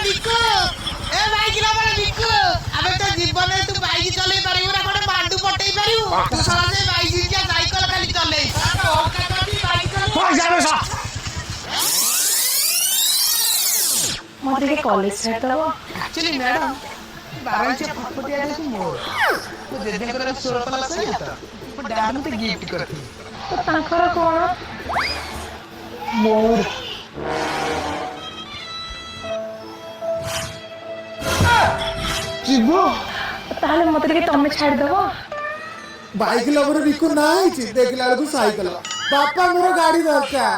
बिकु ए bike लबर बिकु अबे तो जीवन में तू बाइक चले पारिबो ना कोटे बांडू पटेई पारिबो तू साला से बाइक क्या साइकिल खाली चले बाइक चले मत के कॉलेज छाड़ दबो एक्चुअली मैडम 12 इंच फटफटिया देखो मोर तो जेदे करे 16 प्लस है तो पर डैड मते गिफ्ट करथि तो तांकर कोन मोर जीवो ताले मत के तमे छाड़ दबो बाइक लवर बिकु नाही छी देखला को साइकिल पापा मोर गाड़ी दरकार